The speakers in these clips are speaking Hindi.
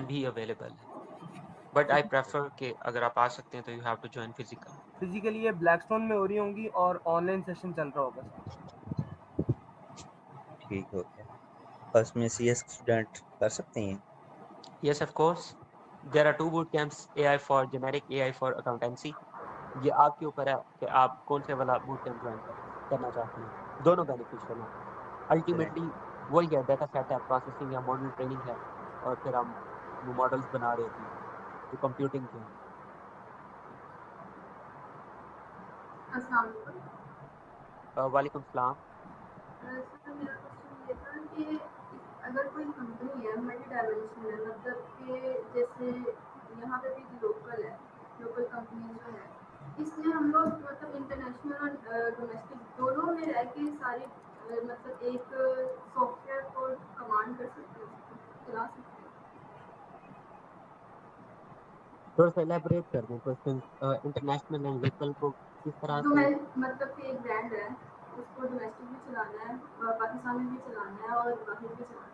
भी अवेलेबल है, बट आई प्रेफर कि अगर आप आ सकते हैं तो you have to join physical. Physically ये ब्लैकस्टोन में हो रही होंगी और ऑनलाइन सेशन चल रहा होगा साथ में। ठीक हो गया। और उसमें CS स्टूडेंट कर सकते हैं? Yes of course, there are 2 boot camps, AI for generic, AI for accountancy. ये आपके ऊपर है कि आप कौन से वाला बूट कैंप ज्वाइन करना चाहते हैं। दोनों बेनिफिशियल हैं। चलें। अल्टीमेटली वही है, डाटा सेट है, प्रोसेसिंग या मॉडल ट्रेनिंग है, और फिर हम वो मॉडल्स बना रहे होते हैं जो कंप्यूटिंग के हैं। अस्सलाम वालेकुम। वालेकुम सलाम। सर मेरा क्वेश्चन ये था कि अगर कोई कंपनी है मल्टी डायमेंशनल है, मतलब कि जैसे यहाँ पे भी लोकल है, लोकल कंपनी जो है, इसमें हम लोग मतलब इंटरनेशनल और डोमेस्टिक दोनों में रह के सारी मतलब एक सॉफ्टवेयर को कमांड कर सकते हैं, उसको चला सकते हैं। थोड़ा सा एलैबोरेट कर दें क्वेश्चन। इंटरनेशनल एंड लोकल को किस तरह जो से? मैं मतलब कि एक ब्रांड है, उसको डोमेस्टिक भी चलाना है, पाकिस्तान में भी चलाना है और बाहर भी चलाना है।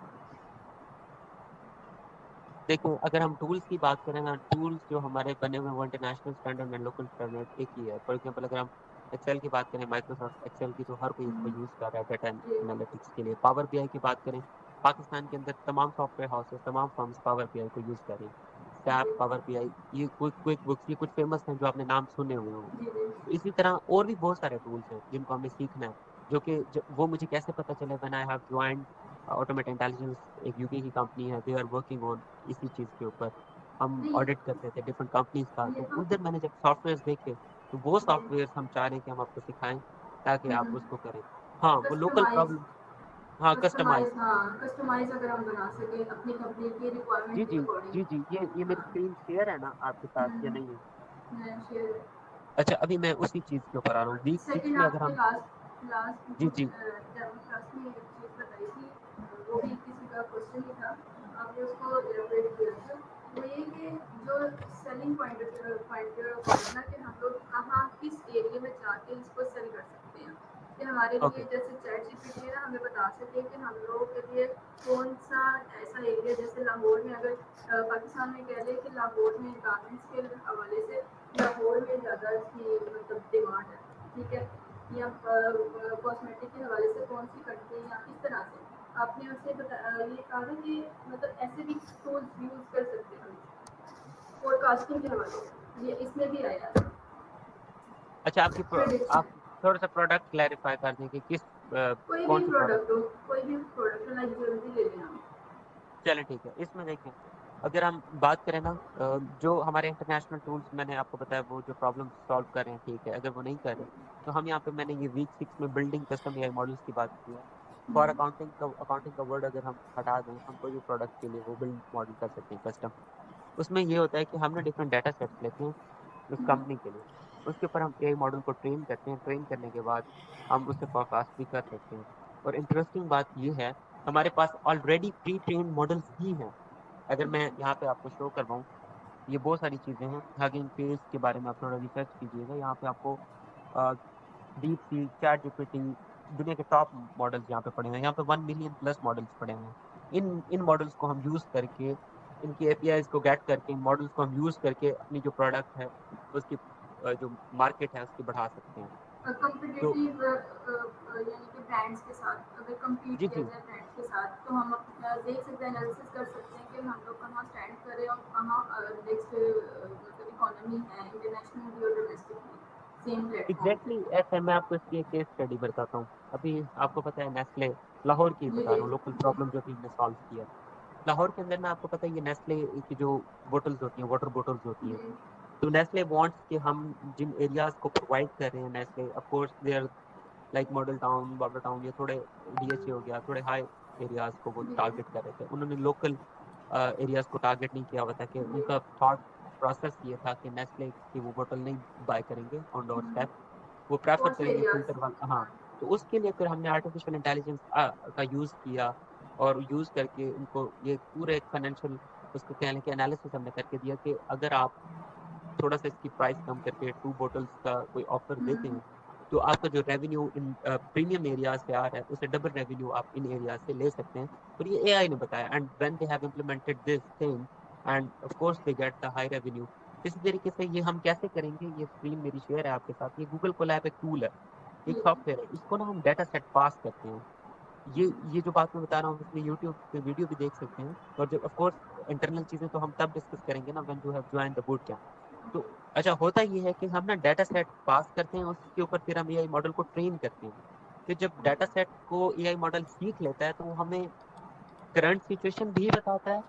देखो, अगर हम टूल्स की बात करें ना, टूल्स जो हमारे बने हुए हैं वो international standard and local standard एक ही है। फॉर एग्जांपल अगर हम एक्सेल की बात करें, माइक्रोसॉफ्ट एक्सेल की तो हर कोई इसको यूज़ कर रहा है डाटा जी एनालिटिक्स के लिए। पावर बीआई की बात करें, पाकिस्तान के अंदर तमाम सॉफ्टवेयर हाउसेस, तमाम फर्म्स पावर बीआई को यूज़ कर रही हैं। जी सैप, पावर बीआई, ये क्विक बुक्स, ये कुछ फेमस हैं जो आपने नाम सुने हुए होंगे। जी जी तो इसी तरह और भी बहुत सारे टूल्स हैं जिनको हमें सीखना है, जो कि वो मुझे कैसे पता चले? When I have joined automate intelligence, एक यूके की कंपनी है, दे आर वर्किंग ऑन इसी चीज़ के ऊपर। हम नहीं ऑडिट करते थे डिफरेंट कंपनीज का, ये तो तो उधर मैंने जब सॉफ्टवेयर देखे तो वो जी सॉफ्टवेयर हम चाह रहे हैं कि हम आपको सिखाएं ताकि आप उसको करें। हाँ, वो लोकल कस्टमाइज प्रॉब्लम। हाँ, कस्टमाइज। कस्टमाइज हाँ कस्टमाइज अगर हम बना सकें अपनी कंपनी की जी रिक्वायरमेंट के जी। अकॉर्डिंग। जी जी, ये मेरी हाँ स्क्रीन शेयर है ना आपके साथ या नहीं है? मैं शेयर। अच्छा, अभी मैं उसी चीज़ के ऊपर आ रहा हूँ। वीक 6 सेकंड में अगर आपने हम। लास्ट लास्ट जी जो जी। डेमो क्लास में एक चीज़ बताई थी, वो भी किसी का क्वेश्चन ही था, आपने उसको एलाबोरेट किया था। वो ये कि जो सेलिंग पॉइंट है ना, कि हम लोग कहाँ किस एरिया में जाके इसको सेल कर सकते हैं, कि हमारे लिए ओके। जैसे चैट जीपीटी है ना, हमें बता सके कि हम लोगों के लिए कौन सा ऐसा एरिया, जैसे लाहौर में अगर पाकिस्तान में कह लें कि लाहौर में गारमेंट्स के हवाले से लाहौर में ज़्यादा इसकी मतलब डिमांड है, ठीक है, या कॉस्मेटिक के हवाले से कौन सी कंट्री, या इस तरह से आपने उससे ये कहा था कि मतलब ऐसे भी टूल्स यूज़ कर सकते हैं हम फोरकास्टिंग के हवाले से, ये इसमें भी आया था अच्छा, प्रेडिक्शन। आप थोड़ा सा प्रोडक्ट क्लैरिफाई कर दें कि कोई भी कौन सी प्रोडक्ट। प्रोडक्ट हो, कोई भी प्रोडक्ट हो, लाइक ज्वेलरी ले लेना। चलें ठीक है, इसमें देखें, अगर हम बात करें ना, जो हमारे इंटरनेशनल टूल्स मैंने आपको बताया वो जो प्रॉब्लम सॉल्व कर रहे हैं, ठीक है, अगर वो नहीं कर रहे तो हम यहाँ पे, मैंने ये वीक 6 में बिल्डिंग कस्टम एआई मॉडल्स की बात की है। फॉर अकाउंटिंग का वर्ड अगर हम हटा दें, हम कोई भी प्रोडक्ट के लिए वो बिल्ड मॉडल कर सकते हैं कस्टम। उसमें ये होता है कि हमने डिफरेंट डाटा सेट्स लेते हैं उस कंपनी के लिए, उसके ऊपर हम एआई मॉडल को ट्रेन करते हैं। ट्रेन करने के बाद हम उससे फोरकास्ट भी कर सकते हैं। और इंटरेस्टिंग बात ये है, हमारे पास ऑलरेडी प्री ट्रेन मॉडल्स भी हैं। अगर मैं यहाँ पे आपको शो करवाऊँ, ये बहुत सारी चीज़ें हैं। हगिंग फेस के बारे में आप थोड़ा रिसर्च कीजिएगा, यहाँ पे आपको डीप सी, चैट जीपीटी, दुनिया के टॉप मॉडल्स यहाँ पे पड़े हुए हैं। यहाँ पे 1 मिलियन प्लस मॉडल्स पड़े हुए हैं। इन मॉडल्स को हम यूज़ करके, इनकी एपीआईज को गेट करके, इन मॉडल्स को हम यूज़ करके अपनी जो प्रोडक्ट है उसकी जो मार्केट है उसकी बढ़ा सकते हैं। तो कम्पिटिटिव यानी कि ब्रांड्स के साथ अगर कम्पीट जी किया जी। जाए ब्रांड्स के साथ, तो हम देख सकते हैं, एनालिसिस कर सकते हैं कि हम लोग कहाँ स्टैंड करें और कहाँ नेक्स्ट मतलब इकोनॉमी है इंटरनेशनल भी और डोमेस्टिक भी सेम प्लेटफॉर्म एग्जैक्टली पे। ऐसे मैं आपको इसकी एक केस स्टडी बताता हूँ। अभी आपको पता है नेस्ले, लाहौर की जी बता जी रहा हूँ, लोकल प्रॉब्लम जो टीम ने सॉल्व किया। लाहौर के अंदर ना, आपको पता है ये नेस्ले की जो बोटल्स होती हैं, वाटर बोटल्स होती हैं, जी तो नेस्ले वांट्स कि हम जिन एरियाज को प्रोवाइड कर रहे हैं, नेस्ले of course they are like Model Town, border town, ये थोड़े डीएचए हो गया, थोड़े हाई एरियाज को वो जी जी टारगेट कर रहे थे। उन्होंने लोकल एरियाज को टारगेट नहीं किया हुआ था, कि जी उनका थॉट प्रोसेस ये था कि नेस्ले की वो बोतल नहीं बाय करेंगे ऑन डोर स्टेप, वो प्रेफर पॉश करेंगे एरियाज। फिल्टर वाला। हाँ, तो उसके लिए फिर हमने आर्टिफिशियल इंटेलिजेंस का यूज़ किया, और यूज़ करके उनको ये पूरे एक फाइनेंशियल, उसको कहने के एनालिसिस हमने करके दिया कि अगर आप थोड़ा सा इसकी प्राइस कम करके 2 बॉटल्स का कोई ऑफर देते हैं, तो आपका जो रेवेन्यू इन प्रीमियम एरियाज से आ रहा है उससे डबल रेवेन्यू आप इन एरियाज से ले सकते हैं। और ये एआई ने बताया, and when they have implemented this thing, end of course they get the high revenue. इसी तरीके से ये हम कैसे करेंगे, ये स्क्रीन मेरी शेयर है आपके साथ। ये गूगल कोलैब एक टूल है, एक सॉफ्टवेयर है, इसको ना हम डाटा सेट पास करते हैं। ये जो बात मैं बता रहा हूँ इसमें यूट्यूब पे वीडियो भी देख सकते हैं। और जो ऑफ कोर्स इंटरनल चीजें तो हम तब डिस्कस करेंगे ना when you have join the boot camp. तो अच्छा होता ये है कि हम ना डाटा सेट पास करते हैं, उसके ऊपर फिर हम एआई मॉडल को ट्रेन करते हैं। फिर जब डाटा सेट को एआई मॉडल सीख लेता है तो वो हमें करंट सिचुएशन भी बताता है,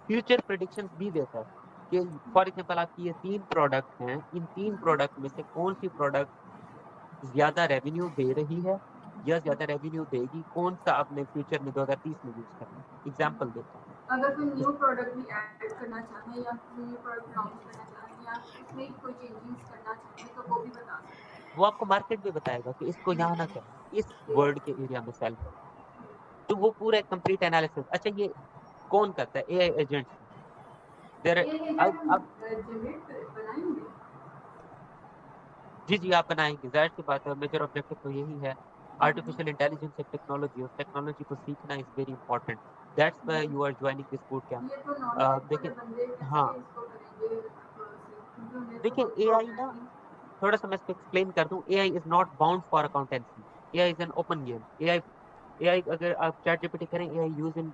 फ्यूचर प्रेडिक्शंस भी देता है कि फॉर एग्जांपल आपकी ये 3 प्रोडक्ट हैं, इन 3 प्रोडक्ट में से कौन सी प्रोडक्ट ज्यादा रेवेन्यू दे रही है या ज्यादा रेवेन्यू देगी, कौन सा आपने फ्यूचर में 2030 में यूज करना है। एग्जांपल देता हूँ, अगर कोई न्यू प्रोडक्ट भी ऐड करना चाहे या न्यू प्रोडक्ट लॉन्च करना चाहे या उसमें कोई चेंजेस करना चाहे तो वो भी बता सकते हैं। वो आपको मार्केट में बताएगा कि इसको यहाँ ना करें, इस वर्ड के एरिया में सेल करें। तो वो पूरा कंप्लीट एनालिसिस। अच्छा ये कौन करता है? AI agents. देयर ये एजेंट हम अब जनरेट बनाएंगे। जी आप बनाएंगे, जाहिर सी बात है। मेजर ऑब्जेक्टिव तो यही है। आर्टिफिशियल इंटेलिजेंस एक टेक्नोलॉजी, उस टेक्नोलॉजी को सीखना is very important. That's why you are joining this boot camp. ये तो नॉन टेक वाले देखिए, बंदे हाँ कैसे इसको करेंगे क्योंकि उन्हें तो देखिए एआई ना, प्रोग्रामिंग थोड़ा सा मैं इसको एक्सप्लेन कर दूं। AI is not bound for accountancy, AI is an open game. AI अगर आप चैट जीपीटी करें, AI use in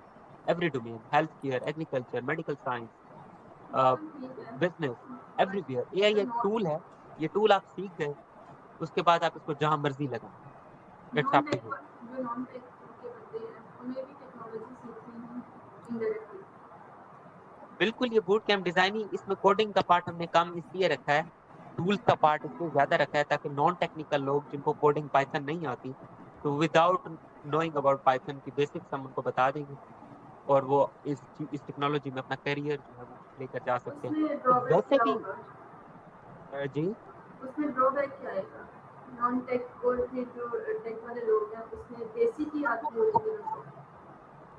every domain, health care, agriculture, medical science, ठीक है बिजनेस, बट एवरीवेयर। एआई एक नॉन टूल है। ये टूल आप सीख गए, उसके बाद आप इसको जहां मर्जी लगाएं। It's non up to tech you. जो नॉन टेक के बंदे हैं उन्हें भी टेक्नोलॉजी सीखनी है इनडायरेक्टली। बिल्कुल, ये बूट कैंप डिजाइनिंग, इसमें कोडिंग का पार्ट हमने कम इसलिए रखा है, टूल्स का पार्ट इसलिए ज्यादा रखा है ताकि नॉन टेक्निकल लोग जिनको कोडिंग पाइथन नहीं आती, तो विदाउट नोइंग अबाउट पाइथन की बेसिक्स हम उनको बता देंगे और वो इस टेक्नोलॉजी में अपना करियर जो है वो लेकर जा सकते हैं। उसमें तो ड्रॉबैक वैसे क्या भी होगा? जी, उसमें ड्रॉबैक क्या आएगा? नॉन टेक और फिर जो टेक वाले लोग हैं उसमें बेसिक ही आती होगी उनको।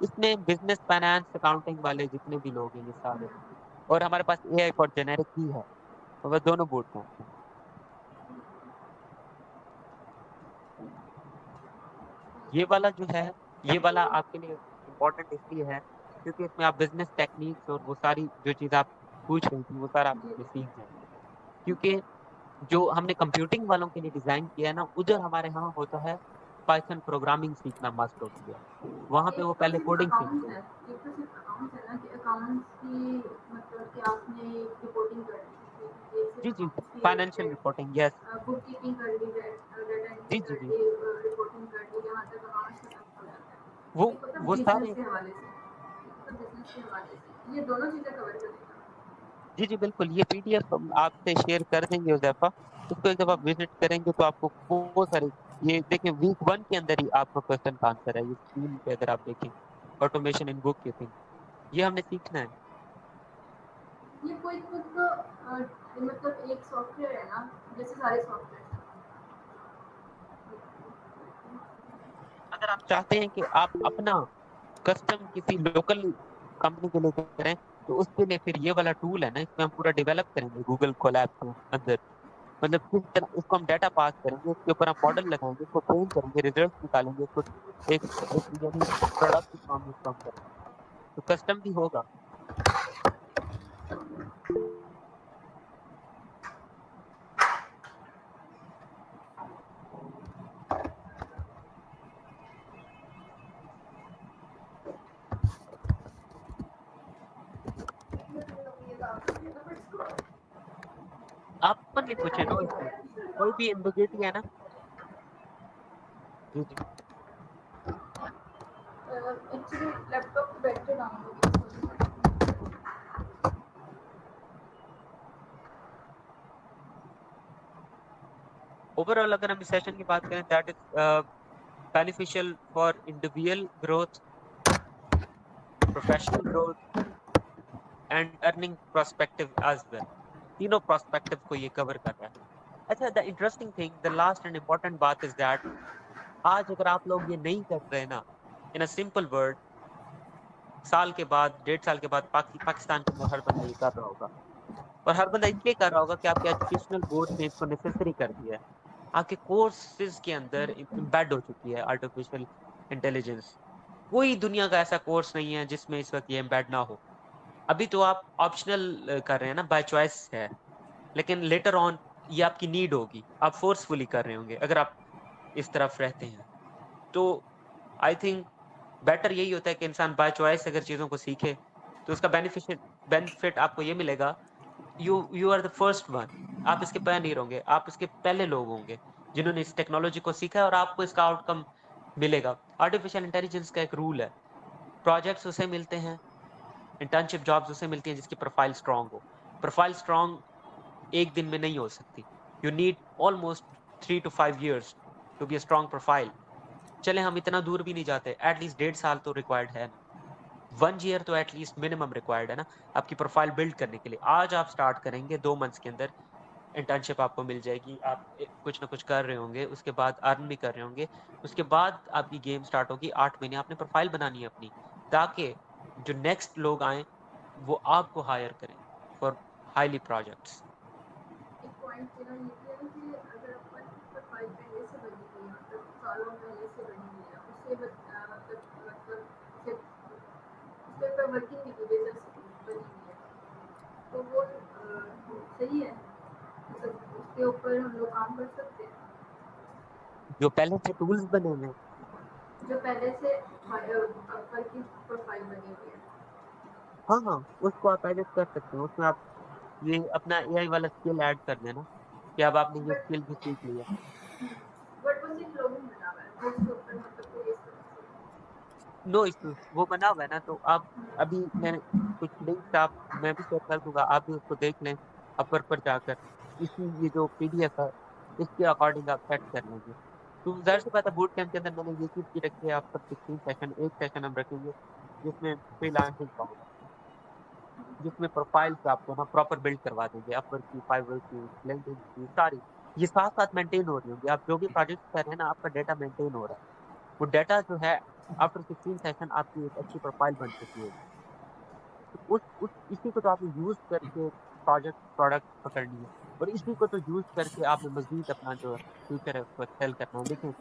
इसमें बिजनेस, फाइनेंस, अकाउंटिंग वाले जितने भी लोग हैं ये सारे, और हमारे पास एआई फॉर जेनेरिक भी है, तो वह दोनों बूट कैंप हैं। ये वाला जो है, ये वाला आपके लिए इम्पोर्टेंट इसलिए है क्योंकि इसमें आप बिजनेस टेक्निक्स और वो सारी जो चीज़ आप पूछ रही थी वो सारा आप इसमें सीख जाएंगे। क्योंकि जो हमने कंप्यूटिंग वालों के लिए डिजाइन किया है ना, उधर हमारे यहाँ होता है पाइथन प्रोग्रामिंग सीखना मस्ट होती है। वहाँ पे एक वो तो पहले सिर्फ कोडिंग अकाउंट्स सीखते हैं। है, एक तो सिर्फ अकाउंट्स है ना कि अकाउंट्स की मतलब कि आपने रिपोर्टिंग करनी है, ये जी सिर्फ जी, अकाउंट्स की फाइनेंशियल है। Reporting, yes. बुक कीपिंग कर ली, डाटा एंट्री जी जी कर जी, ली, रिपोर्टिंग कर ली, यहाँ तक अकाउंट्स खत्म हो जाता वो है। एक होता है वो बिजनेस सारे, के हवाले से, एक होता है बिजनेस के हवाले से, ये दोनों चीज़ें कवर करेगा। जी जी बिल्कुल। ये पीडीएफ हम आपसे शेयर कर देंगे उज़ैफा। उसको जब आप विजिट करेंगे तो आपको बहुत सारी, ये देखिए वीक 1 के अंदर ही आपका क्वेश्चन का आंसर है। ये स्क्रीन पे अगर आप देखें, ऑटोमेशन इन बुक कीपिंग, ये हमने सीखना है। ये कोई खुद तो मतलब एक सॉफ्टवेयर है ना, जैसे सारे सॉफ्टवेयर हैं। अगर आप चाहते हैं कि आप अपना कस्टम किसी लोकल कंपनी के लिए करें, तो उसके लिए फिर ये वाला टूल है ना, इसमें हम पूरा डेवलप करेंगे गूगल कोलैब के अंदर। मतलब किस तरह इसको हम डाटा पास करेंगे, उसके ऊपर हम मॉडल लगाएंगे, उसको ट्रेन करेंगे, रिजल्ट निकालेंगे, उसको एक यानी प्रोडक्ट फॉर्म में उसको हम करेंगे, तो कस्टम भी होगा। आप अपन नहीं पूछे नो इसमें कोई भी एम्बिग्यूटी है ना। जी जी, एक्चुअली लैपटॉप पे बैटरी डाउन हो गई। ओवरऑल अगर हम इस सेशन की बात करें, that is beneficial for individual growth, professional growth and earning prospective as well. तीनों प्रोस्पेक्टिव को ये कवर कर रहा है। अच्छा, the interesting thing, the last and important बात इज दैट आज अगर आप लोग ये नहीं कर रहे ना, इन अ सिंपल वर्ड, साल के बाद, 1.5 साल के बाद पाकिस्तान के अंदर हर बंदा ये कर रहा होगा। और हर बंदा इसलिए कर रहा होगा कि आपके एजुकेशनल बोर्ड ने इसको नेसेसरी कर दिया है। आपके कोर्सेज के अंदर एम्बेड हो चुकी है आर्टिफिशियल इंटेलिजेंस। कोई दुनिया का ऐसा कोर्स नहीं है जिसमें इस वक्त ये एम्बेड ना हो। अभी तो आप ऑप्शनल कर रहे हैं ना, बाय चॉइस है, लेकिन लेटर ऑन ये आपकी नीड होगी, आप फोर्सफुली कर रहे होंगे अगर आप इस तरफ रहते हैं। तो आई थिंक बेटर यही होता है कि इंसान बाय चॉइस अगर चीज़ों को सीखे, तो उसका बेनिफिट आपको ये मिलेगा, you are the first one, आप इसके पायनियर होंगे, आप इसके पहले लोग होंगे जिन्होंने इस टेक्नोलॉजी को सीखा है और आपको इसका आउटकम मिलेगा। आर्टिफिशियल इंटेलिजेंस का एक रूल है, प्रोजेक्ट्स उसे मिलते हैं, इंटर्नशिप जॉब्स उसे मिलती हैं जिसकी प्रोफाइल स्ट्रांग हो। प्रोफाइल स्ट्रांग एक दिन में नहीं हो सकती, you need almost 3 to 5 years to be a strong profile. चले हम इतना दूर भी नहीं जाते, एटलीस्ट 1.5 साल तो रिक्वायर्ड है ना, 1 year तो एटलीस्ट मिनिमम रिक्वायर्ड है ना आपकी प्रोफाइल बिल्ड करने के लिए। आज आप स्टार्ट करेंगे, 2 मंथ्स के अंदर इंटर्नशिप आपको मिल जाएगी, आप कुछ ना कुछ कर रहे होंगे, उसके बाद अर्न भी कर रहे होंगे, उसके बाद आपकी गेम स्टार्ट होगी। 8 महीने आपने प्रोफाइल बनानी है अपनी, ताकि जो नेक्स्ट लोग आए वो आपको हायर करें फॉर हाईली प्रोजेक्ट्स। एक पॉइंट मेरा ये भी है कि अगर अपन प्रोफाइल पहले से बनी हुई है, मतलब सालों पहले से बनी हुई है, उससे मतलब उसके ऊपर वर्किंग बेसिस बनी हुई है, तो वो सही है, मतलब उसके ऊपर हम लोग काम कर सकते हैं। जो पहले से टूल्स बने हुए हैं, जो पहले से वर्किंग प्रोफाइल बनी हुई है, हाँ, हाँ, उसको आप एडिट कर सकते हैं। उसमें आप ये अपना एआई वाला स्किल ऐड कर देना कि अब आपने ये बट स्किल भी सीख लिया। वो सिर्फ लोगों में बना हुआ है, तो उसके ऊपर मतलब कोई इस तरह नो इश्यूज, वो बना हुआ है ना, तो आप अभी मैंने कुछ लिंक्स आप मैं भी शेयर कर दूंगा, आप भी उसको देख लें अपवर्क पर जाकर। इसकी ये जो पीडीएफ है, इसके अकॉर्डिंग आप सेट कर लेंगे। तो ज़ाहिर सी बात है, बूट कैंप के अंदर मैंने ये चीज़ की रखी है आप पर 16 सेशन, एक सेशन हम रखेंगे जिसमें फ्रीलांसिंग का होगा, जिसमें प्रोफाइल्स आपको ना प्रॉपर बिल्ड करवा देंगे, अपवर्क की, फाइवर की, लिंक्डइन की, सारी ये साथ-साथ मेंटेन हो रही होंगी। आप जो भी प्रोजेक्ट कर रहे हैं ना, आपका डेटा मेंटेन हो रहा है। वो डेटा जो है आफ्टर 16 सेशन आपकी एक अच्छी प्रोफाइल बन चुकी होगी। तो उस इसी को तो आपने यूज़ करके प्रोडक्ट पकड़नी है, और इसी को तो यूज़ करके आपने मज़ीद अपना जो फ्यूचर है उसको एक्सेल करना है। देखिए,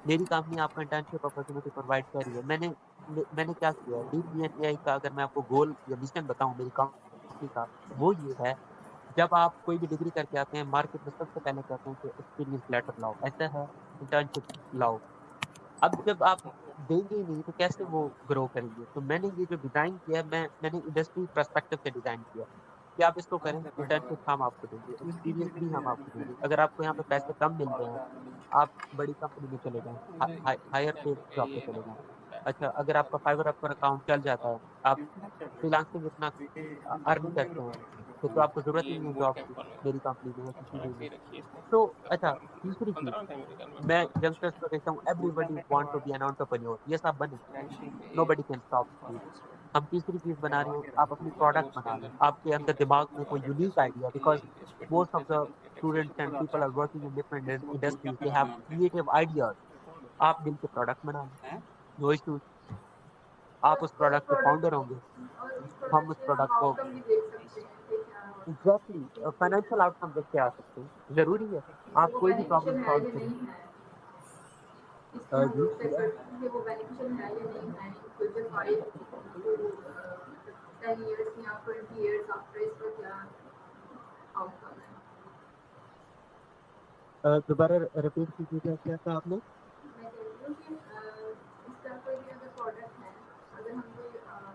मेरी कंपनी आपको इंटर्नशिप अपॉर्च्युनिटी प्रोवाइड कर रही है। मैंने क्या किया है, डीप एआई का अगर मैं आपको गोल या मिशन बताऊँ मेरी कंपनी का, वो ये है, जब आप कोई भी डिग्री करके आते हैं, मार्केट में सबसे पहले कहते हैं कि एक्सपीरियंस लेटर लाओ, ऐसा है, इंटर्नशिप लाओ। अब जब आप देंगे ही नहीं तो कैसे वो ग्रो करेंगे? तो मैंने ये जो डिज़ाइन किया है, मैंने इंडस्ट्री पर्सपेक्टिव से डिज़ाइन किया है कि आप इसको करें, इंटर्नशिप हम आपको देंगे, एक्सपीरियंस भी हम आपको देंगे। अगर आपको यहाँ पे पैसे कम मिल रहे हैं, आप बड़ी कंपनी में चले जाएँ, हायर पेड जॉब पे चले जाएँ। अच्छा, अगर आपका फाइवर अप पर अकाउंट चल जाता है, आप फ्रीलांसिंग इतना अर्न करते हैं, फिर तो आपको ज़रूरत ही नहीं है जॉब की, मेरी कंपनी में या किसी भी में। तो अच्छा, तीसरी चीज़, मैं यंगस्टर्स को देखता हूँ, everybody want to be an entrepreneur, ये सब बने, नोबडी कैन स्टॉप यू। हम तीसरी चीज़ बना रहे हैं, आप अपनी प्रोडक्ट बना लें, आपके अंदर दिमाग में कोई unique idea, because most of the students and people are working in different industries, they have creative ideas. आप मिलके प्रोडक्ट बना लें, नो इश्यूज़, आप उस और प्रोडक्ट के फाउंडर होंगे, उस हम प्रोडक्ट उस से हम प्रोडक्ट को आउटकम भी देख सकते हैं कि क्या हो रहा एग्ज़ैक्टली फाइनेंशियल आउटकम देख के आ सकते हैं, ज़रूरी है, है, आप वो कोई भी प्रॉब्लम बेनिफिशियल है सॉल्व या करें। नहीं है, इसमें हम जी? लोग चेक करते हैं कि वो बेनिफिशियल है या नहीं है इन फ्यूचर 5 to 10 years या 20 years आफ्टर इसका क्या आउटकम है। दोबारा रिपीट कीजिएगा, क्या कहा आपने? मैं कह रही हूँ कि इसका कोई भी अगर प्रोडक्ट है, अगर हम कोई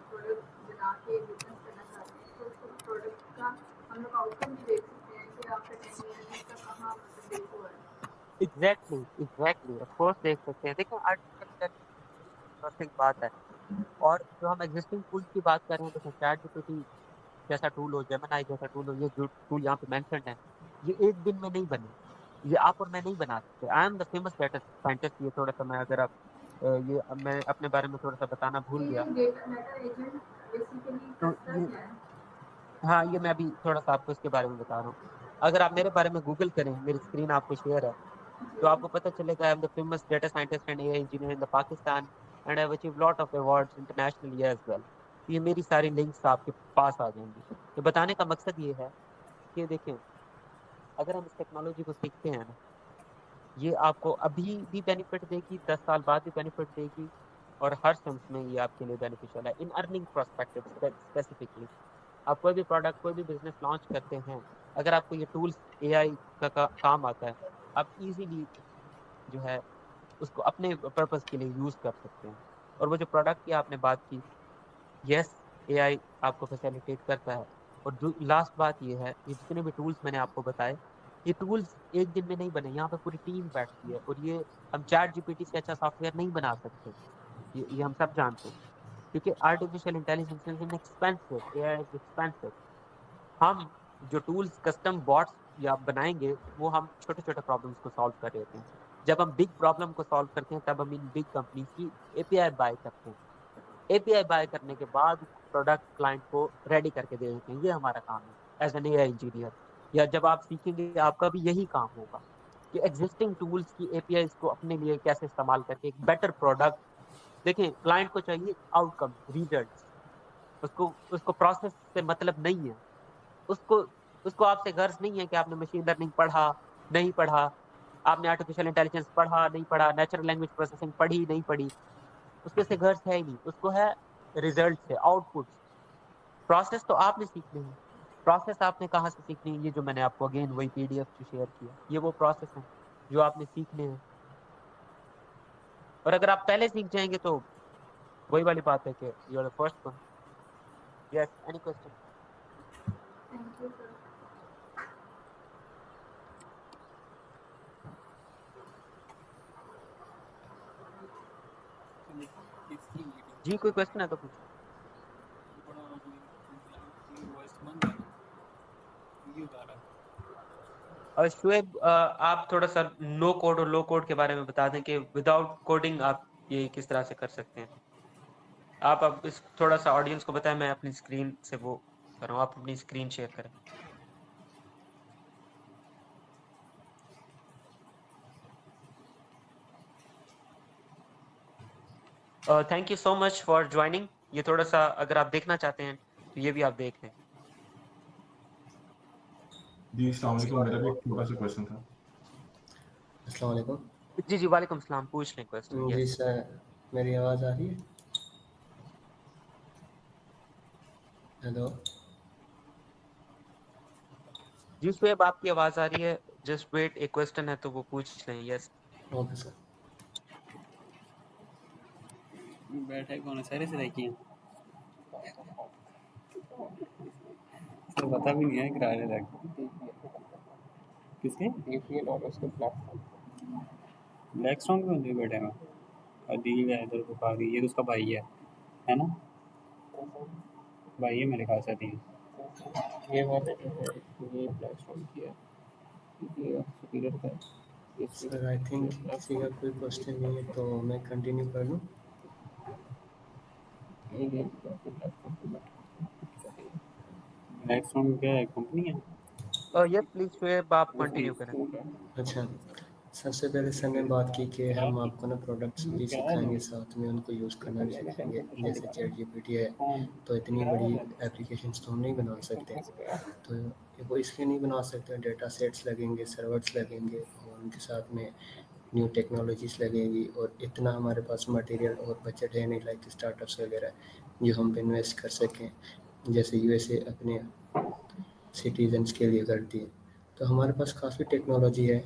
प्रोडक्ट बना के बिजनेस करना चाहते हैं, तो उसको प्रोडक्ट का हम लोग आउटकम भी देख सकते हैं कि आफ्टर 10 years इसका कहाँ मतलब बिल्ड हुआ है। एग्ज़ैक्टली ऑफ कोर्स देख सकते हैं। देखिए, आर्टिफिशियल इंटेलिजेंस बड़ी इंटरेस्टिंग बात है, और जो हम एक्जिस्टिंग टूल्स की बात कर रहे हैं, देखिए चैटजीपीटी जैसा टूल हो, जेमिनी जैसा टूल हो, ये जो टूल यहाँ पे मेंशन्ड है, ये एक दिन में नहीं बने, ये आप और मैं नहीं बना सकते। I am the famous data scientist, ये थोड़ा-सा मैं अगर आप ये मैं अपने बारे में थोड़ा-सा बताना भूल ये गया। डेटा मेटा एजेंट बेसिकली तो करता ये क्या है? हाँ, ये मैं अभी थोड़ा-सा आपको इसके बारे में बता रहा हूँ। अगर आप मेरे बारे में गूगल करें, मेरी स्क्रीन आपको शेयर है, तो आपको पता चलेगा I am the famous data scientist and AI engineer in the Pakistan and I have achieved lot of awards internationally as well. ये मेरी सारी लिंक्स आपके पास आ जाएँगी। तो बताने का मकसद ये है कि देखें, अगर हम इस टेक्नोलॉजी को सीखते हैं ना, ये आपको अभी भी बेनिफिट देगी, 10 साल बाद भी बेनिफिट देगी, और हर सेंस में ये आपके लिए बेनिफिशियल है इन अर्निंग पर्सपेक्टिव स्पेसिफिकली। आप कोई भी प्रोडक्ट, कोई भी बिजनेस लॉन्च करते हैं, अगर आपको ये टूल्स एआई का काम आता है, आप इजीली जो है उसको अपने पर्पस के लिए यूज कर सकते हैं। और वो जो प्रोडक्ट की आपने बात की, यस, एआई आपको फैसिलिटेट करता है। और जो लास्ट बात ये है, ये जितने भी टूल्स मैंने आपको बताए, ये टूल्स एक दिन में नहीं बने, यहाँ पे पूरी टीम बैठती है। और ये हम चैट जीपीटी से अच्छा सॉफ्टवेयर नहीं बना सकते, ये हम सब जानते हैं, क्योंकि artificial intelligence is expensive, AI is expensive. हम जो टूल्स कस्टम बॉट्स या बनाएंगे, वो हम छोटे छोटे प्रॉब्लम्स को सॉल्व कर रहे होते हैं। जब हम बिग प्रॉब्लम को सॉल्व करते हैं, तब हम इन बिग कंपनीज की एपीआई बाय करते हैं। एपीआई बाय करने के बाद प्रोडक्ट क्लाइंट को रेडी करके दे देते हैं। ये हमारा काम है एज एन एआई इंजीनियर। या जब आप सीखेंगे, आपका भी यही काम होगा कि एग्जिस्टिंग टूल्स की एपीआई को अपने लिए कैसे इस्तेमाल करके एक बेटर प्रोडक्ट। देखें, क्लाइंट को चाहिए आउटकम, रिजल्ट। उसको उसको प्रोसेस से मतलब नहीं है। उसको उसको आपसे गर्ज नहीं है कि आपने मशीन लर्निंग पढ़ा, नहीं पढ़ा, आपने आर्टिफिशियल इंटेलिजेंस पढ़ा, नहीं पढ़ा, नेचुरल लैंग्वेज प्रोसेसिंग पढ़ी, नहीं पढ़ी। उसके से गर्ज है ही नहीं, उसको है रिजल्ट से, आउटपुट। प्रोसेस तो आपने सीखनी है। प्रोसेस आपने कहाँ से सीखनी है? ये जो मैंने आपको अगेन वही पीडीएफ जो शेयर किया, ये वो प्रोसेस है जो आपने सीखने हैं। और अगर आप पहले सीख जाएंगे तो वही वाली बात है कि you are the first one. Yes, any question? Thank you sir. जी, कोई क्वेश्चन है तो पूछो। और शुएब, आप थोड़ा सा नो कोड और लो कोड के बारे में बता दें कि विदाउट कोडिंग आप ये किस तरह से कर सकते हैं। आप अब इस थोड़ा सा ऑडियंस को बताएं, मैं अपनी स्क्रीन से वो कर रहा हूँ, आप अपनी स्क्रीन शेयर करें। Thank you so much for joining. ये थोड़ा सा अगर आप देखना चाहते हैं तो ये भी आप देख लें। जी अस्सलाम वालेकुम, मेरा भी एक छोटा सा क्वेश्चन था। अस्सलाम वालेकुम। जी जी, वालेकुम सलाम, पूछ लें क्वेश्चन। जी यस सर, मेरी आवाज़ आ रही है? हेलो। जी शुएब, आपकी आवाज आ रही है। जस्ट वेट, एक क्वेश्चन है तो वो पूछ लें। Yes okay sir. बैठे कौन है? सारे से देखिए सर, पता भी नहीं है किराए तक किसके ब्लैक स्टोन के बंदे बैठे हैं। अदील है इधर, बुखारी, ये तो उसका भाई है ना? भाई है मेरे ख्याल से अदील। ये वाले जो है ये ब्लैक स्टोन की है, ये सुपीरियर का है। सर आई थिंक किसी का कोई क्वेश्चन नहीं है तो मैं कंटिन्यू कर लूँ। ब्लैक स्टोन क्या है, कंपनी है? यस प्लीज शुएब, आप कंटिन्यू करें। अच्छा, सबसे पहले सर ने बात की कि हम आपको ना प्रोडक्ट्स भी सिखाएंगे, साथ में उनको यूज़ करना भी सिखाएंगे। जैसे चैट जीपीटी है, तो इतनी बड़ी एप्लीकेशंस तो हम नहीं बना सकते, तो वो इसलिए नहीं बना सकते। डेटा सेट्स लगेंगे, सर्वर्स लगेंगे, और उनके साथ में न्यू टेक्नोलॉजीज़ लगेंगी। और इतना हमारे पास मटेरियल और बजट है नहीं, लाइक स्टार्टअप्स वगैरह, जो हम पे इन्वेस्ट कर सकें, जैसे यूएसए अपने सिटीजन्स के लिए करती है। तो हमारे पास काफ़ी टेक्नोलॉजी है।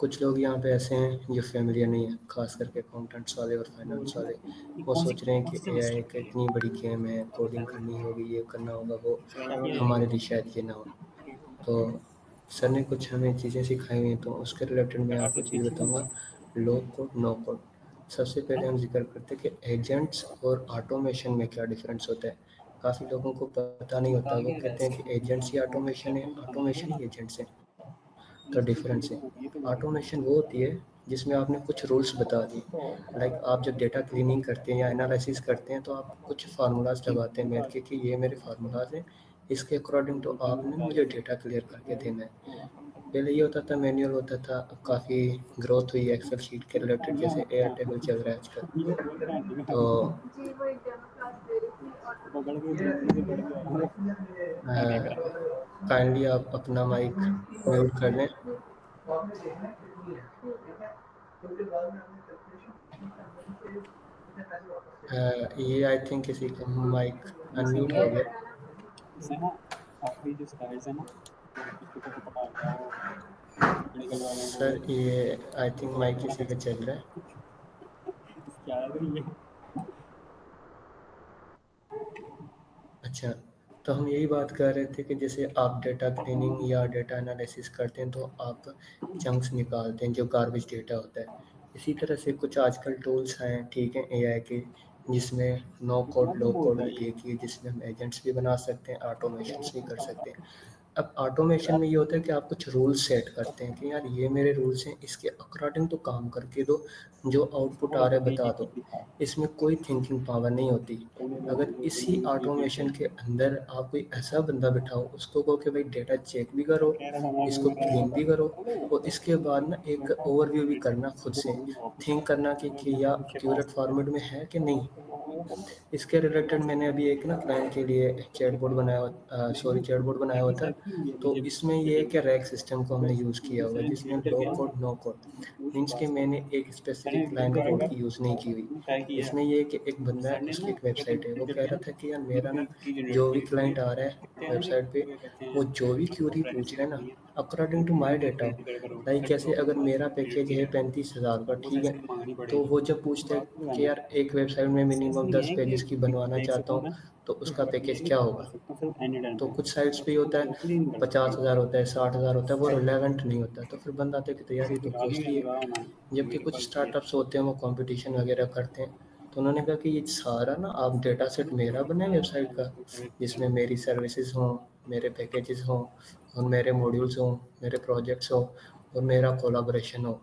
कुछ लोग यहाँ पे ऐसे हैं जो फेमिलियर नहीं है, खास करके अकाउंटेंट्स वाले और फाइनेंस वाले। वो सोच रहे हैं कि एआई एक इतनी बड़ी गेम है, कोडिंग करनी होगी, ये करना होगा, वो हमारे लिए शायद ये ना हो। तो सर ने कुछ हमें चीज़ें सिखाई हुई हैं, तो उसके रिलेटेड मैं आपको चीज़ बताऊँगा। लो कोड, नो कोड। सबसे पहले हम जिक्र करते हैं कि एजेंट्स और ऑटोमेशन में क्या डिफरेंस होता है। काफ़ी लोगों को पता नहीं होता, वो कहते हैं कि एजेंट्स ही ऑटोमेशन है, ऑटोमेशन ही एजेंट्स है। तो डिफरेंस है, ऑटोमेशन वो होती है जिसमें आपने कुछ रूल्स बता दिए। लाइक आप जब डेटा क्लीनिंग करते हैं या एनालिसिस करते हैं, तो आप कुछ फार्मूलाज लगाते हैं मैथ के कि ये मेरे फार्मूलाज हैं, इसके अकॉर्डिंग तो आपने मुझे डेटा क्लियर करके देना है। पहले ये होता था, मैनुअल होता था। अब काफ़ी ग्रोथ हुई है एक्सेल शीट के रिलेटेड, जैसे एयर टेबल चल रहा है आजकल। तो जी वो एक डेमो क्लास दे रही थी और काइंडली आप अपना माइक म्यूट कर लें। ये आई थिंक किसी का माइक अनम्यूट हो गया। इससे ना आखिरी जो स्लाइड्स है ना किसी को पता है वो मेडिकल वाले सर ये आई थिंक माइक किसी का चल रहा है। क्या है ये अच्छा, तो हम यही बात कर रहे थे कि जैसे आप डेटा क्लीनिंग या डेटा एनालिसिस करते हैं तो आप चंक्स निकालते हैं जो गार्बेज डेटा होता है। इसी तरह से कुछ आजकल टूल्स हैं, ठीक है, एआई के, जिसमें नो कोड लो कोड भी देखी है, जिसमें हम एजेंट्स भी बना सकते हैं, ऑटोमेशंस भी कर सकते हैं। अब ऑटोमेशन में ये होता है कि आप कुछ रूल्स सेट करते हैं कि यार ये मेरे रूल्स हैं, इसके अकॉर्डिंग तो काम करके दो, जो आउटपुट आ रहा है बता दो। इसमें कोई थिंकिंग पावर नहीं होती। अगर इसी ऑटोमेशन के अंदर आप कोई ऐसा बंदा बिठाओ, उसको कहो कि भाई डेटा चेक भी करो, इसको क्लीन भी करो, और इसके बाद ना एक ओवरव्यू भी करना, खुद से थिंक करना कि या एक्यूरेट फॉर्मेट में है कि नहीं। इसके रिलेटेड मैंने अभी एक ना क्लाइंट के लिए चैटबॉट बनाया हुआ था। तो इसमें ये है कि रैक सिस्टम को हमने यूज़ किया हुआ है, जिसमें लो कोड नो कोड मीन्स कि मैंने एक स्पेसिफिक क्लाइंट कोड की यूज़ नहीं की हुई। इसमें ये है कि एक बंदा है, उसकी एक वेबसाइट है, वो कह रहा था कि यार मेरा ना जो भी क्लाइंट आ रहा है वेबसाइट पे, वो जो भी क्यूरी पूछ रहे हैं ना, अकॉर्डिंग टू माई डेटा हो। लाइक कैसे, अगर मेरा पैकेज है 35,000 का, ठीक है, तो वो जब पूछते हैं कि यार एक वेबसाइट में मिनिमम 10 पेजेस की बनवाना चाहता हूँ, तो उसका पैकेज क्या होगा। तो कुछ साइट्स पे होता है 50,000 होता है, 60,000 होता है, वो रिलेवेंट नहीं होता। तो फिर बंदा आता है कि तो यार ये तो कॉस्टली है। जबकि कुछ स्टार्टअप्स होते हैं वो कंपटीशन वगैरह करते हैं। तो उन्होंने कहा कि ये सारा ना आप डेटा सेट मेरा बना है वेबसाइट का, जिसमें मेरी सर्विसेज हों, मेरे पैकेजेस हों, और मेरे मॉड्यूल्स हों, मेरे प्रोजेक्ट्स हों, और मेरा कोलाबोरेशन हो।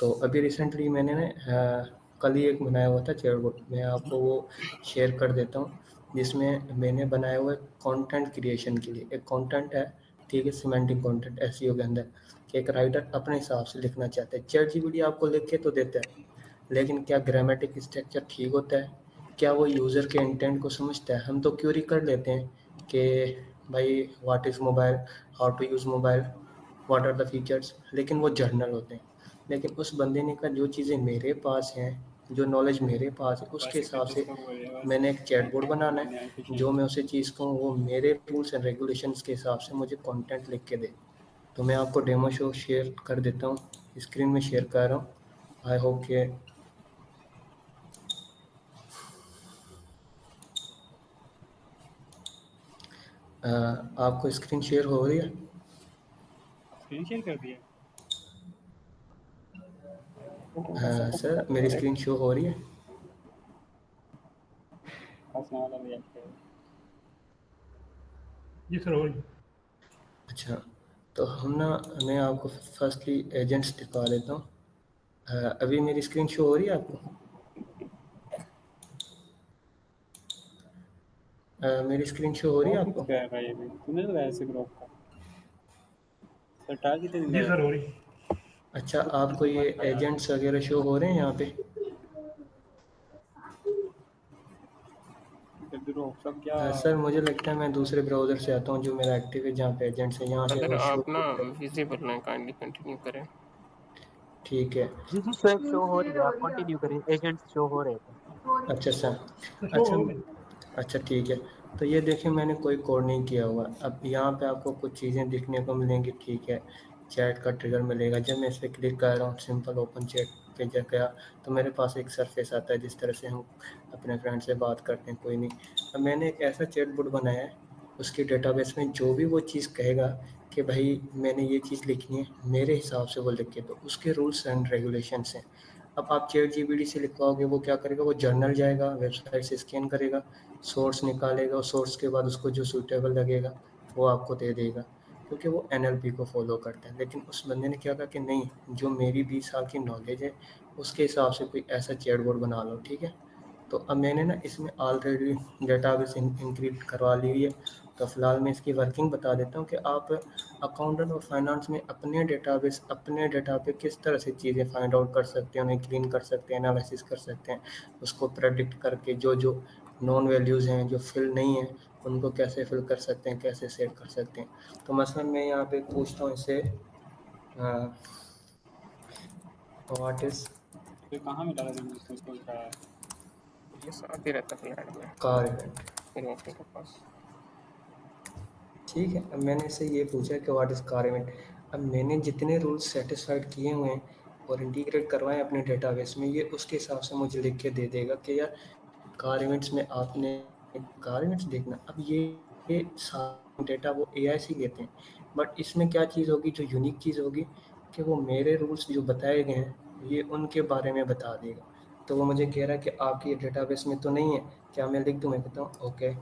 तो अभी रिसेंटली मैंने ना कल ही एक बनाया हुआ था चैटबॉट, मैं आपको वो शेयर कर देता हूँ, जिसमें मैंने बनाया हुआ है कंटेंट क्रिएशन के लिए। एक कंटेंट है, ठीक है, सिमेंटिक कंटेंट एसईओ के अंदर, कि एक राइटर अपने हिसाब से लिखना चाहता है। चैट जीपीटी आपको लिख के तो देता है, लेकिन क्या ग्रामेटिक स्ट्रक्चर ठीक होता है, क्या वो यूज़र के इंटेंट को समझता है। हम तो क्यूरी कर लेते हैं कि भाई what is mobile, how to use mobile, what are the features, लेकिन वो जर्नल होते हैं। लेकिन उस बंदे ने कहा जो चीज़ें मेरे पास हैं, जो नॉलेज मेरे पास है, उसके हिसाब से मैंने एक चैटबॉट बनाना है, जो मैं उसे चीज़ कहूँ वो मेरे रूल्स एंड रेगुलेशंस के हिसाब से मुझे कंटेंट लिख के दे। तो मैं आपको डेमो शो शेयर कर देता हूँ, स्क्रीन में शेयर कर रहा हूँ। आई होप कि आपको स्क्रीन शेयर हो रही है। स्क्रीन शेयर कर दिया सर मेरी स्क्रीन शो हो रही है। जी सर हो रही अच्छा, तो हम ना, मैं आपको फर्स्टली एजेंट्स दिखा लेता हूँ। अभी मेरी स्क्रीन शो हो रही है आपको। मेरी स्क्रीन शो हो रही है आपको। क्या है भाई अभी तूने तो ऐसे ग्रुप का सर टारगेट नहीं जी सर हो रही अच्छा, आपको ये एजेंट्स वगैरह शो हो रहे हैं यहाँ पे। ग्रुप सब क्या सर मुझे लगता है मैं दूसरे ब्राउज़र से आता हूँ जो मेरा एक्टिव है, जहाँ पे एजेंट्स है, यहाँ से अगर वो शो आप ना होता है। विजिबल हैं काइंडली कंटिन्यू करें। ठीक है। जी जी शो हो रही है, आप कंटिन्यू करें, एजेंट्स शो हो रहे थे। अच्छा सर, तो शो अच्छा हो गई अच्छा ठीक है। तो ये देखिए मैंने कोई कोड नहीं किया हुआ। अब यहाँ पे आपको कुछ चीज़ें दिखने को मिलेंगी, ठीक है, चैट का ट्रिगर मिलेगा। जब मैं इस पर क्लिक कर रहा हूँ, सिंपल ओपन चैट पे जब गया, तो मेरे पास एक सरफेस आता है, जिस तरह से हम अपने फ्रेंड से बात करते हैं। कोई नहीं, अब मैंने एक ऐसा चैटबॉट बनाया है, उसकी डेटाबेस में जो भी वो चीज़ कहेगा कि भाई मैंने ये चीज़ लिखनी है, मेरे हिसाब से वो लिख के दो, उसके रूल्स एंड रेगुलेशंस हैं। अब आप चैट जीपीटी से लिखवाओगे, वो क्या करेगा, वो जर्नल जाएगा, वेबसाइट से स्कैन करेगा, सोर्स निकालेगा, और सोर्स के बाद उसको जो सूटेबल लगेगा वो आपको दे देगा, क्योंकि वो एनएलपी को फॉलो करता है। लेकिन उस बंदे ने क्या कहा कि नहीं, जो मेरी 20 साल की नॉलेज है उसके हिसाब से कोई ऐसा चैटबॉट बना लो, ठीक है। तो अब मैंने ना इसमें ऑलरेडी डेटाबेस इंक्रीप्ट करवा ली हुई है। तो फिलहाल मैं इसकी वर्किंग बता देता हूँ कि आप अकाउंटेंट और फाइनेंस में अपने डेटाबेस, अपने डेटा पे किस तरह से चीज़ें फाइंड आउट कर सकते हैं, उन्हें क्लीन कर सकते हैं, एनालिसिस कर सकते हैं, उसको प्रेडिक्ट करके जो जो नॉन वैल्यूज़ हैं जो फिल नहीं हैं उनको कैसे फिल कर सकते हैं, कैसे सेट कर सकते हैं। तो मसलन मैं यहाँ पे पूछता हूँ इससे, व्हाट इज़ तो कहाँ मिला था तुमने इसको क्या ये साथ ही रहता फ्लैट में कार इवेंट। फिर के पास। ठीक है, अब मैंने इससे ये पूछा कि व्हाट इज़ कार इवेंट। अब मैंने जितने रूल्स सेटिस्फाइड किए हुए हैं और इंटीग्रेट करवाए हैं अपने डेटाबेस में, ये उसके हिसाब से मुझे लिख के दे देगा कि यार कार इवेंट्स में आपने कार इवेंट्स देखना। अब ये सारा डेटा वो एआई से लेते हैं, बट इसमें क्या चीज़ होगी जो यूनिक चीज़ होगी कि वो मेरे रूल्स जो बताए गए हैं ये उनके बारे में बता देगा। तो वो मुझे कह रहा है कि आपके डेटाबेस में तो नहीं है, क्या मैं लिख दूँ? मैं कहता हूँ ओके।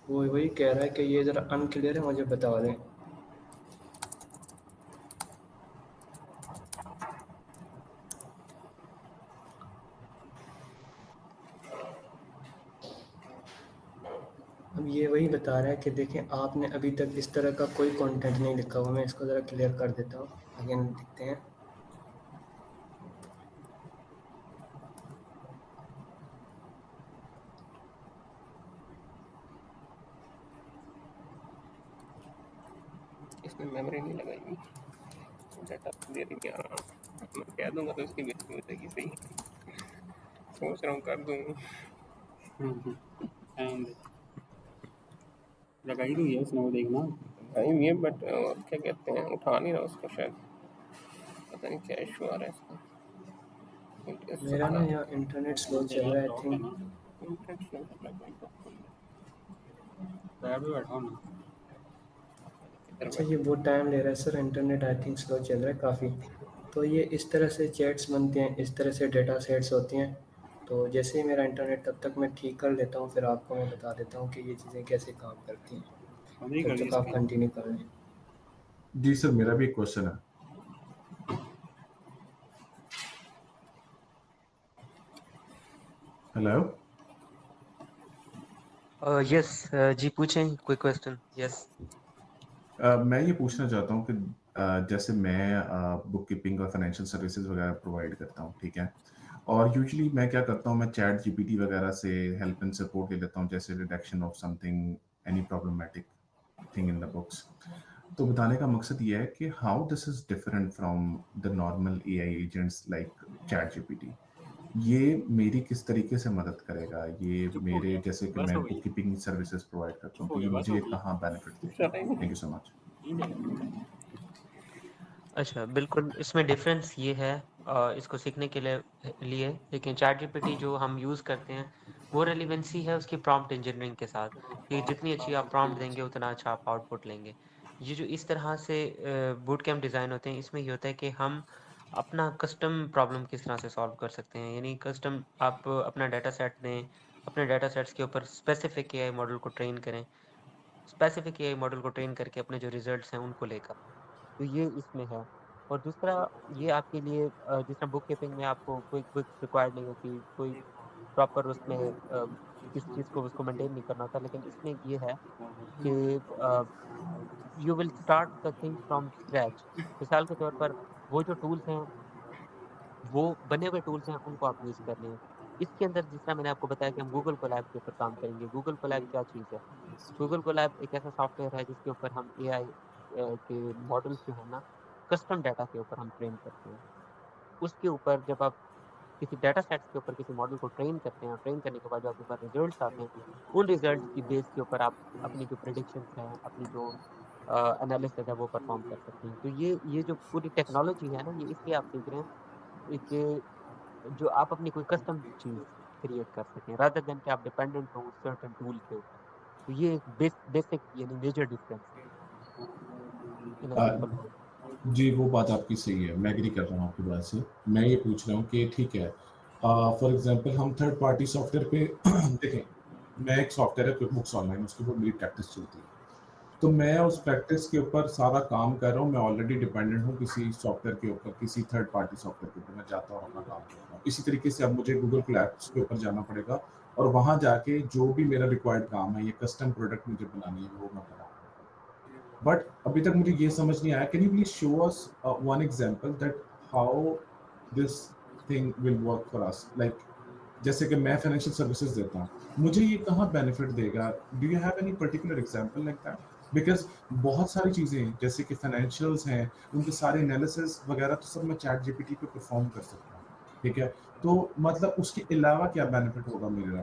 वो वही कह रहा है कि ये ज़रा अनक्लियर है, मुझे बता दें। अब ये वही बता रहा है कि देखें आपने अभी तक इस तरह का कोई कंटेंट नहीं लिखा हुआ। मैं इसको ज़रा क्लियर कर देता हूँ, अगेन लिखते हैं। इसमें मेमोरी नहीं लगाई हुई, डाटा दे रही है। मैं कह दूंगा तो इसकी बेइज्जती हो जाएगी। सही सोच रहा हूँ कर दूँ। एंड लगाई हुई है उसने, वो देखना। आई हुई है बट क्या कहते हैं, उठा नहीं रहा उसको शायद, पता नहीं क्या इशू आ रहा है इसका। मेरा ना यहाँ इंटरनेट स्लो चल रहा है, आई थिंक। पैर पे बैठा हूँ ना। अच्छा, ये बहुत टाइम ले रहा है sir, internet I think slow चल रहा है काफ़ी। तो ये इस तरह से चैट्स बनते हैं, इस तरह से डेटा सेट्स होती हैं। तो जैसे ही मेरा इंटरनेट, तब तक मैं ठीक कर लेता हूँ, फिर आपको मैं बता देता हूँ कि ये चीज़ें कैसे काम करती हैं। समझ तब गई तक आप इसकी। कंटिन्यू कर लें। जी सर, मेरा भी एक क्वेश्चन है। हेलो। यस जी, पूछें कोई क्वेश्चन। यस। मैं ये पूछना चाहता हूँ कि जैसे मैं बुक कीपिंग और फाइनेंशियल सर्विसेज वगैरह प्रोवाइड करता हूँ, ठीक है। और यूजुअली मैं क्या करता हूँ, मैं चैट जीपीटी वगैरह से हेल्प एंड सपोर्ट ले लेता हूँ, जैसे reduction of something, any problematic thing in the books. तो बताने का मकसद ये है कि how this is different from the normal AI agents like chat GPT. ये मेरी किस तरीके से मदद करेगा, ये चुप हो मेरे गया, जैसे कि बस मैं हो बुक गई, कीपिंग सर्विसेज प्रोवाइड करता चुप हूँ, हो तो ये गया, बस हो मुझे गई। कहाँ बेनिफिट देगा? चला ही नहीं। Thank you so much. अच्छा, बिल्कुल इसमें डिफरेंस ये है इसको सीखने के लिए लेकिन चैट जीपीटी जो हम यूज़ करते हैं वो रेलिवेंसी है उसकी प्रॉम्प्ट इंजीनियरिंग के साथ कि जितनी अच्छी आप प्रॉम्प्ट देंगे उतना अच्छा आप आउटपुट लेंगे। ये जो इस तरह से बूट कैंप डिज़ाइन होते हैं, इसमें ये होता है कि हम अपना कस्टम प्रॉब्लम किस तरह से सॉल्व कर सकते हैं। यानी कस्टम आप अपना डाटा सेट दें, अपने डाटा सेट्स के ऊपर स्पेसिफिक एआई मॉडल को ट्रेन करें, स्पेसिफिक एआई मॉडल को ट्रेन करके अपने जो रिजल्ट्स हैं उनको लेकर, तो ये इसमें है। और दूसरा ये आपके लिए जिस तरह बुक कीपिंग में आपको कोई बुक्स रिक्वायर्ड नहीं होती, कोई प्रॉपर उसमें किसी चीज़ को उसको मेंटेन नहीं करना होता, लेकिन इसमें ये है कि you will start the things from scratch. मिसाल के तौर पर वो जो टूल्स हैं, वो बने हुए टूल्स हैं, उनको आप यूज़ कर रहे हैं। इसके अंदर जिस तरह मैंने आपको बताया कि हम गूगल कोलैब के ऊपर काम करेंगे। गूगल कोलैब क्या चीज़ है? गूगल कोलैब एक ऐसा सॉफ्टवेयर है जिसके ऊपर हम एआई के मॉडल्स जो है ना, कस्टम डाटा के ऊपर हम ट्रेन करते हैं। उसके ऊपर जब आप किसी डाटा सेट्स के ऊपर किसी मॉडल को ट्रेन करते हैं और ट्रेन करने के बाद जो आपके पास रिजल्ट्स आते हैं, उन रिजल्ट्स की बेस के ऊपर आप अपनी जो प्रेडिक्शंस हैं, अपनी जो एनालिसिस है वो परफॉर्म कर सकते हैं। तो ये जो पूरी टेक्नोलॉजी है ना, ये इसलिए आप सीख रहे हैं कि जो आप अपनी कोई कस्टम चीज़ क्रिएट कर सकें रादर देन कि आप डिपेंडेंट हो उस सर्टेन टूल के ऊपर। तो ये एक बेसिक यानी मेजर डिफरेंस है इन अ सिंपल Uh, वर्ड। जी, वो बात आपकी सही है, मैं एग्री कर रहा हूँ आपकी बात से। मैं ये पूछ रहा हूँ कि ठीक है, फॉर एग्जांपल हम थर्ड पार्टी सॉफ्टवेयर पे देखें, मैं एक सॉफ्टवेयर है क्विकबुक्स ऑनलाइन, उसके ऊपर मेरी प्रैक्टिस चलती है। तो मैं उस प्रैक्टिस के ऊपर सारा काम कर रहा हूँ, मैं ऑलरेडी डिपेंडेंट हूँ किसी सॉफ्टवेयर के ऊपर, किसी थर्ड पार्टी सॉफ्टवेयर के ऊपर मैं जाता हूँ, अपना काम करता हूँ। इसी तरीके से अब मुझे गूगल कोलैब्स के ऊपर जाना पड़ेगा और वहाँ जाके जो भी मेरा रिक्वायर्ड काम है, ये कस्टम प्रोडक्ट मुझे बनानी है, वो मैं बनाऊँगा। बट अभी तक मुझे ये समझ नहीं आया, can you please show us one example that how this thing will work for us, like जैसे कि मैं फाइनेंशियल सर्विसेज देता हूँ, मुझे ये कहाँ बेनिफिट देगा? Do you have any particular example like that? Because बहुत सारी चीज़ें हैं, जैसे कि फाइनेंशियल्स हैं, उनके सारे एनालिसिस वगैरह तो सब मैं चैट जीपीटी पे परफॉर्म कर सकता हूँ, ठीक है? तो मतलब उसके अलावा क्या बेनिफिट होगा मेरा?